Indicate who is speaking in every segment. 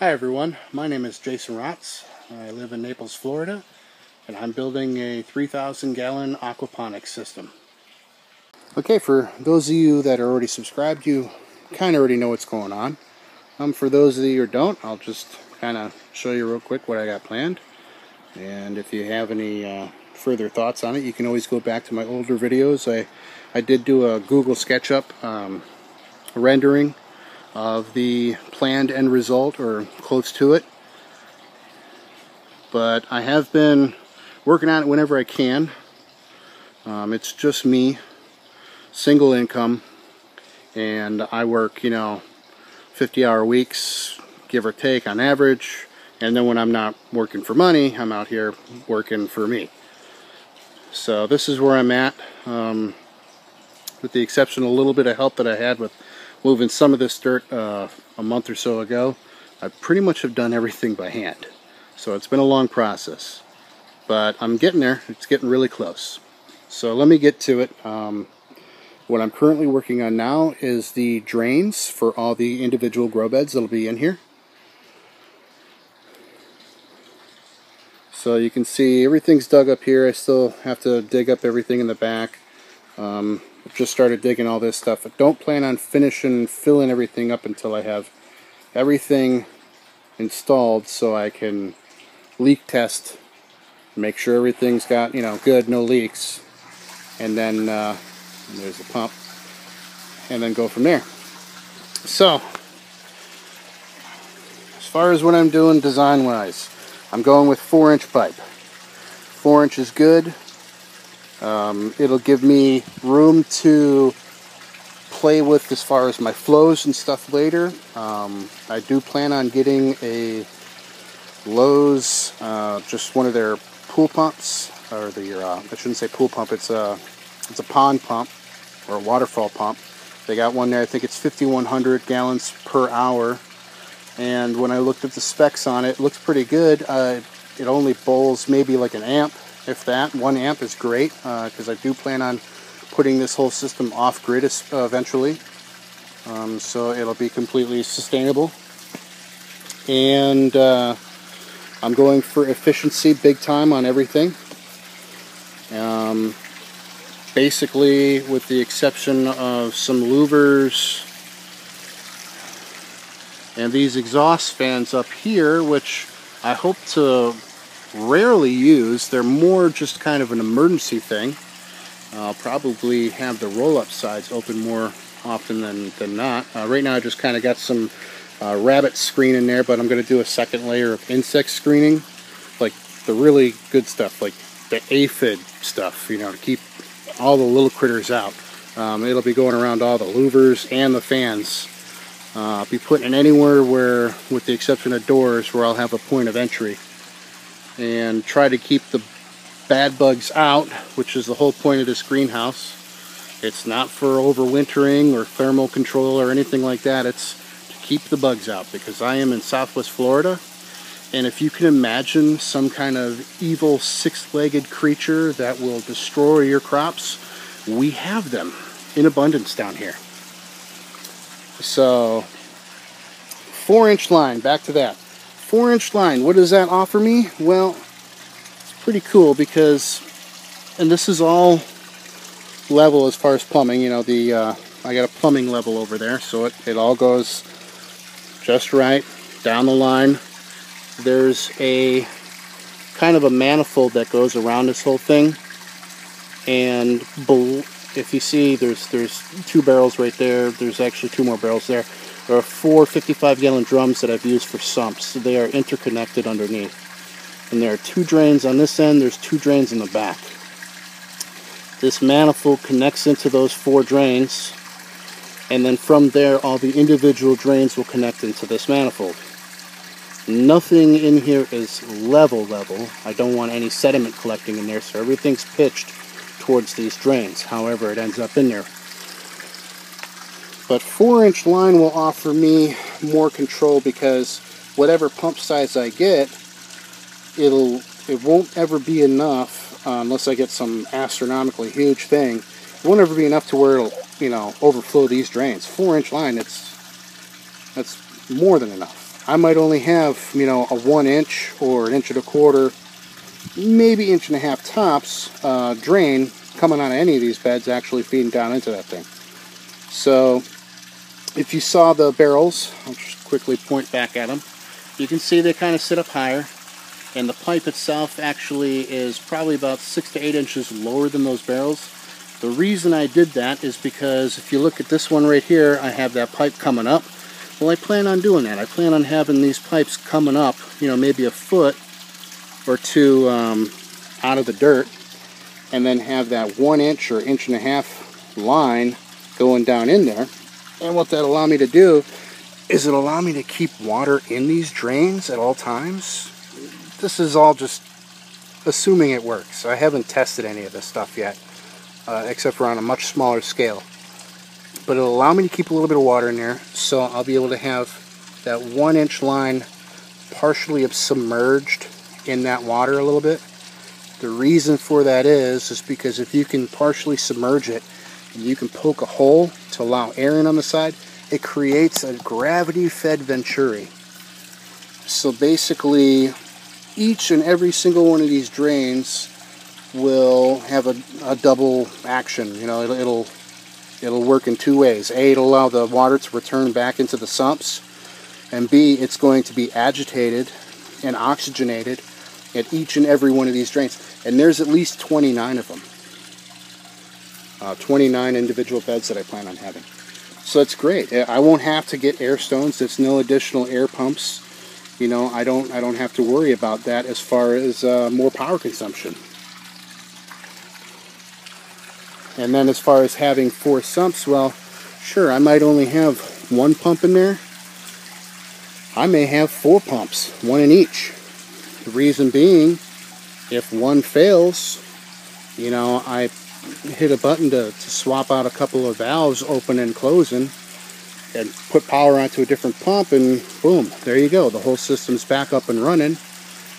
Speaker 1: Hi everyone, my name is Jason Rotz. I live in Naples, Florida, and I'm building a 3,000 gallon aquaponics system. Okay, for those of you that are already subscribed, you kind of already know what's going on. For those of you who don't, I'll just kind of show you real quick what I got planned. And if you have any further thoughts on it, you can always go back to my older videos. I did do a Google SketchUp rendering of the planned end result, or close to it. But I have been working on it whenever I can. It's just me, single income, and I work, 50-hour weeks, give or take on average. And then when I'm not working for money, I'm out here working for me. So this is where I'm at, with the exception of a little bit of help that I had with moving some of this dirt a month or so ago. I pretty much have done everything by hand. So it's been a long process. But I'm getting there. It's getting really close. So let me get to it. What I'm currently working on now is the drains for all the individual grow beds that'll be in here. So you can see everything's dug up here. I still have to dig up everything in the back. I've just started digging all this stuff. I don't plan on finishing filling everything up until I have everything installed, so I can leak test, make sure everything's got, good, no leaks, and then there's the pump, and then go from there. So as far as what I'm doing design wise, I'm going with 4-inch pipe. 4 inch is good. It'll give me room to play with as far as my flows and stuff later. I do plan on getting a Lowe's, just one of their pool pumps, or I shouldn't say pool pump, it's a pond pump, or a waterfall pump. They got one there, I think it's 5,100 gallons per hour, and when I looked at the specs on it, it looks pretty good. It only bowls maybe like an amp, if that. 1 amp is great, because I do plan on putting this whole system off-grid eventually, so it'll be completely sustainable. And I'm going for efficiency big time on everything. Basically, with the exception of some louvers and these exhaust fans up here, which I hope to rarely use. They're more just kind of an emergency thing. I'll probably have the roll-up sides open more often than not. Right now I just kind of got some rabbit screen in there, but I'm going to do a second layer of insect screening, like the really good stuff, like the aphid stuff, to keep all the little critters out. It'll be going around all the louvers and the fans. I'll be putting it anywhere where, with the exception of doors, where I'll have a point of entry, and try to keep the bad bugs out, which is the whole point of this greenhouse. It's not for overwintering or thermal control or anything like that. It's to keep the bugs out, because I am in Southwest Florida, and if you can imagine some kind of evil 6-legged creature that will destroy your crops, we have them in abundance down here. So 4-inch line, back to that. 4-inch line, what does that offer me? Well, it's pretty cool because, and this is all level as far as plumbing, I got a plumbing level over there, so it all goes just right down the line. There's a kind of a manifold that goes around this whole thing, and if you see, there's 2 barrels right there. There's actually 2 more barrels there. There are 4 55-gallon drums that I've used for sumps. They are interconnected underneath. And there are 2 drains on this end, there's 2 drains in the back. This manifold connects into those 4 drains, and then from there all the individual drains will connect into this manifold. Nothing in here is level. I don't want any sediment collecting in there, so everything's pitched towards these drains, however it ends up in there. But 4-inch line will offer me more control, because whatever pump size I get, it won't ever be enough, unless I get some astronomically huge thing. It won't ever be enough to where it'll, overflow these drains. 4-inch line, that's more than enough. I might only have, you know, a 1 inch or 1 1/4 inch, maybe 1.5 inch tops drain coming out of any of these beds actually feeding down into that thing. So if you saw the barrels, I'll just quickly point back at them. You can see they kind of sit up higher, and the pipe itself actually is probably about 6 to 8 inches lower than those barrels. The reason I did that is because if you look at this one right here, I have that pipe coming up. Well, I plan on doing that. I plan on having these pipes coming up, you know, maybe a foot or two out of the dirt, and then have that 1 inch or 1.5 inch line going down in there. And what that allow me to do is it allow me to keep water in these drains at all times. This is all just assuming it works. I haven't tested any of this stuff yet, except for on a much smaller scale. But it'll allow me to keep a little bit of water in there, so I'll be able to have that 1 inch line partially submerged in that water a little bit. The reason for that is because if you can partially submerge it and you can poke a hole to allow air in on the side, it creates a gravity-fed venturi. So basically, each and every single one of these drains will have a double action. You know, it'll work in two ways. A, it'll allow the water to return back into the sumps, and B, it's going to be agitated and oxygenated at each and every one of these drains. And there's at least 29 of them. 29 individual beds that I plan on having. So it's great. I won't have to get air stones. There's no additional air pumps. You know, I don't have to worry about that as far as more power consumption. And then as far as having 4 sumps, well, sure, I might only have 1 pump in there. I may have 4 pumps, 1 in each. The reason being, if one fails, you know, I hit a button to swap out a couple of valves open and closing and put power onto a different pump, and boom, there you go. The whole system's back up and running,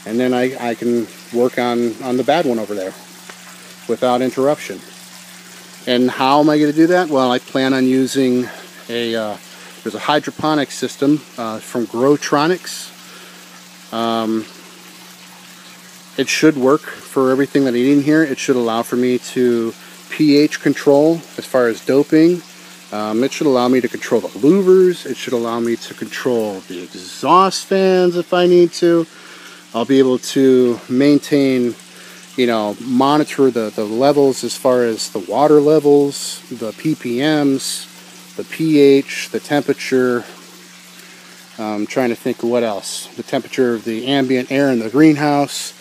Speaker 1: and then I can work on the bad one over there without interruption. And how am I going to do that? Well, I plan on using there's a hydroponics system from Growtronics. It should work for everything that I need in here. It should allow for me to pH control as far as doping. It should allow me to control the louvers. It should allow me to control the exhaust fans if I need to. I'll be able to maintain, you know, monitor the levels as far as the water levels, the ppms, the pH, the temperature. I'm trying to think of what else. The temperature of the ambient air in the greenhouse.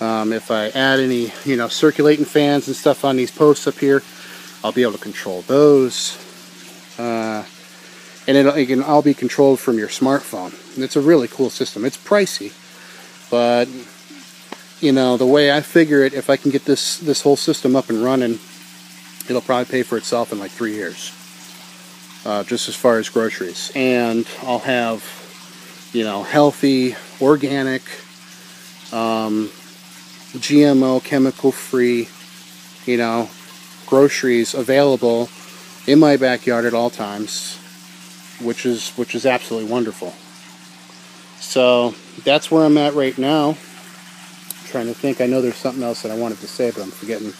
Speaker 1: If I add any, you know, circulating fans and stuff on these posts up here, I'll be able to control those. And it can all be controlled from your smartphone. And it's a really cool system. It's pricey, but you know, the way I figure it, if I can get this whole system up and running, it'll probably pay for itself in like 3 years. Just as far as groceries. And I'll have, you know, healthy, organic, GMO, chemical-free, you know, groceries available in my backyard at all times, which is absolutely wonderful. So that's where I'm at right now. I'm trying to think. I know there's something else that I wanted to say, but I'm forgetting.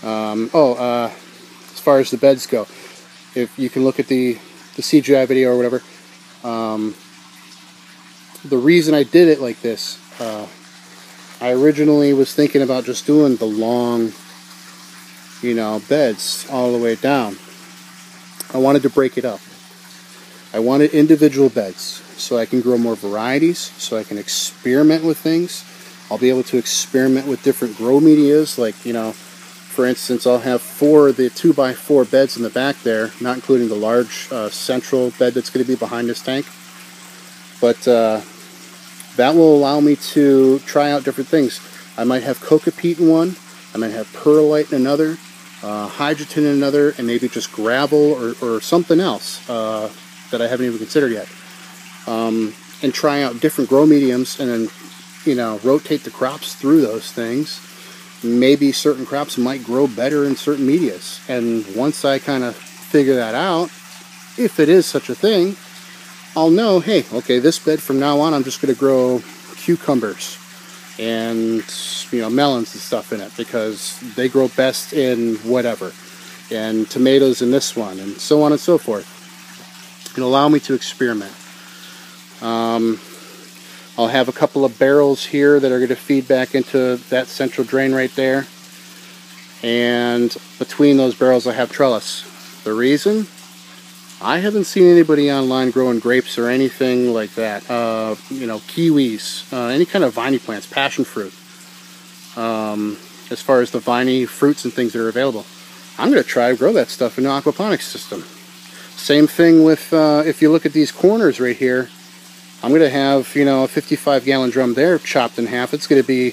Speaker 1: As far as the beds go, if you can look at the CGI video or whatever, the reason I did it like this, I originally was thinking about just doing the long, you know, beds all the way down. I wanted to break it up. I wanted individual beds so I can grow more varieties, so I can experiment with things. I'll be able to experiment with different grow medias, like, you know, for instance, I'll have 4 of the 2x4 beds in the back there, not including the large central bed that's going to be behind this tank. But that will allow me to try out different things. I might have coca peat in one, I might have perlite in another, hydrogen in another, and maybe just gravel or something else that I haven't even considered yet. And try out different grow mediums, and then, you know, rotate the crops through those things. Maybe certain crops might grow better in certain medias. And once I kind of figure that out, if it is such a thing, I'll know, hey, okay, this bed from now on, I'm just going to grow cucumbers and, you know, melons and stuff in it, because they grow best in whatever, and tomatoes in this one, and so on and so forth. It'll allow me to experiment. I'll have a couple of barrels here that are going to feed back into that central drain right there, and between those barrels I have trellis. The reason? I haven't seen anybody online growing grapes or anything like that. You know, kiwis, any kind of viney plants, passion fruit. As far as the viney fruits and things that are available, I'm going to try to grow that stuff in the aquaponics system. Same thing with, if you look at these corners right here, I'm going to have, you know, a 55-gallon drum there chopped in half. It's going to be,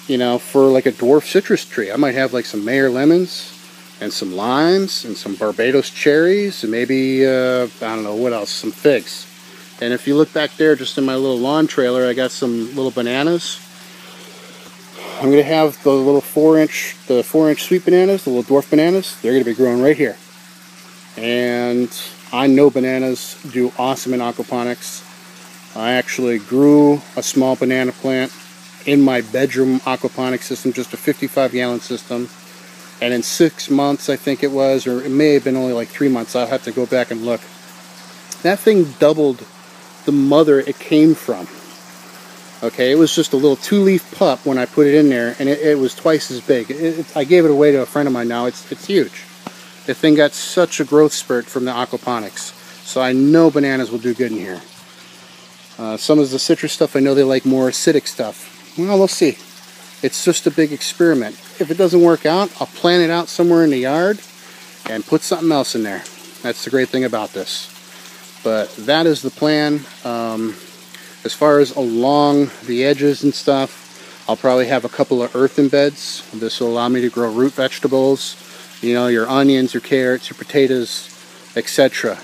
Speaker 1: you know, for like a dwarf citrus tree. I might have like some Mayer lemons and some limes and some Barbados cherries and maybe, I don't know what else, some figs. And if you look back there, just in my little lawn trailer, I got some little bananas. I'm going to have the little 4-inch sweet bananas, the little dwarf bananas. They're going to be growing right here. And I know bananas do awesome in aquaponics. I actually grew a small banana plant in my bedroom aquaponics system, just a 55-gallon system. And in 6 months, I think it was, or it may have been only like 3 months, I'll have to go back and look. That thing doubled the mother it came from. Okay, it was just a little 2-leaf pup when I put it in there, and it was twice as big. I gave it away to a friend of mine now. It's huge. The thing got such a growth spurt from the aquaponics. So I know bananas will do good in here. Some of the citrus stuff, I know they like more acidic stuff. Well, we'll see. It's just a big experiment. If it doesn't work out, I'll plant it out somewhere in the yard and put something else in there. That's the great thing about this. But that is the plan. As far as along the edges and stuff, I'll probably have a couple of earthen beds. This will allow me to grow root vegetables, you know, your onions, your carrots, your potatoes, etc.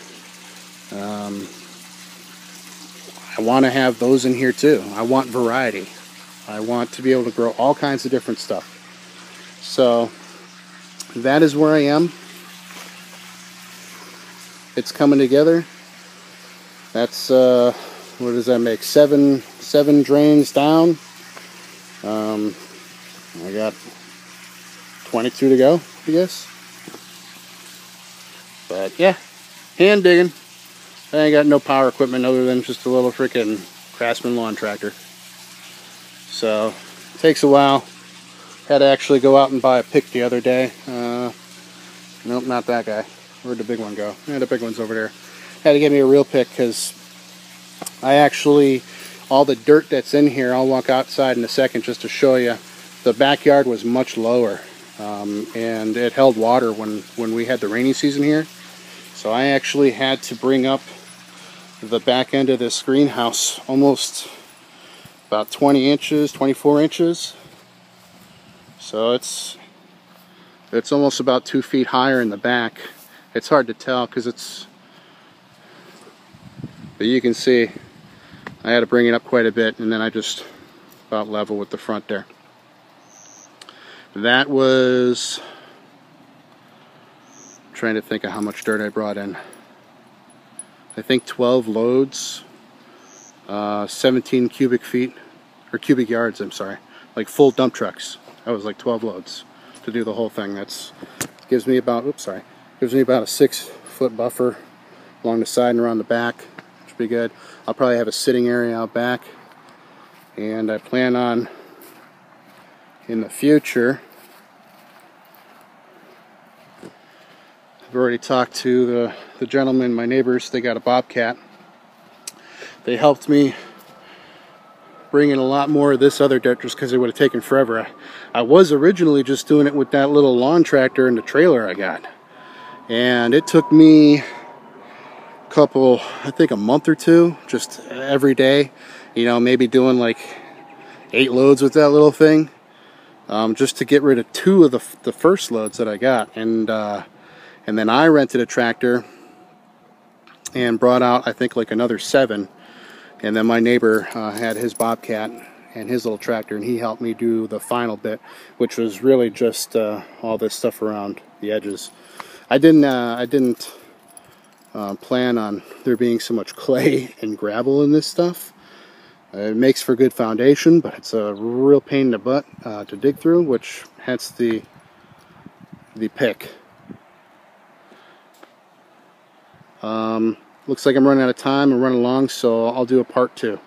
Speaker 1: I want to have those in here too. I want variety. I want to be able to grow all kinds of different stuff. So that is where I am. It's coming together. That's what does that make? Seven drains down. I got 22 to go, I guess. But yeah, hand digging. I ain't got no power equipment other than just a little freaking Craftsman lawn tractor. So it takes a while. Had to actually go out and buy a pick the other day. Nope, not that guy. Where'd the big one go? Yeah, the big one's over there. Had to get me a real pick because I actually, all the dirt that's in here, I'll walk outside in a second just to show you. The backyard was much lower, and it held water when we had the rainy season here. So I actually had to bring up the back end of this greenhouse almost about 20 inches, 24 inches. So it's almost about 2 feet higher in the back. It's hard to tell because but you can see I had to bring it up quite a bit, and then I just about level with the front there. That was, I'm trying to think of how much dirt I brought in. I think 12 loads, 17 cubic feet, or cubic yards, I'm sorry, like full dump trucks. That was like 12 loads to do the whole thing. That's gives me about, gives me about a 6-foot buffer along the side and around the back, which will be good. I'll probably have a sitting area out back, and I plan on in the future. I've already talked to the gentleman, my neighbors. They got a bobcat. They helped me bring in a lot more of this other dirt just because it would have taken forever. I was originally just doing it with that little lawn tractor and the trailer I got, and it took me I think a month or two, just every day, you know, maybe doing like 8 loads with that little thing, just to get rid of 2 of the first loads that I got. And then I rented a tractor and brought out, I think, like another 7. And then my neighbor had his bobcat and his little tractor, and he helped me do the final bit, which was really just all this stuff around the edges. I didn't plan on there being so much clay and gravel in this stuff. It makes for good foundation, but it's a real pain in the butt to dig through, which hence the pick. Looks like I'm running out of time and running long, so I'll do a part 2.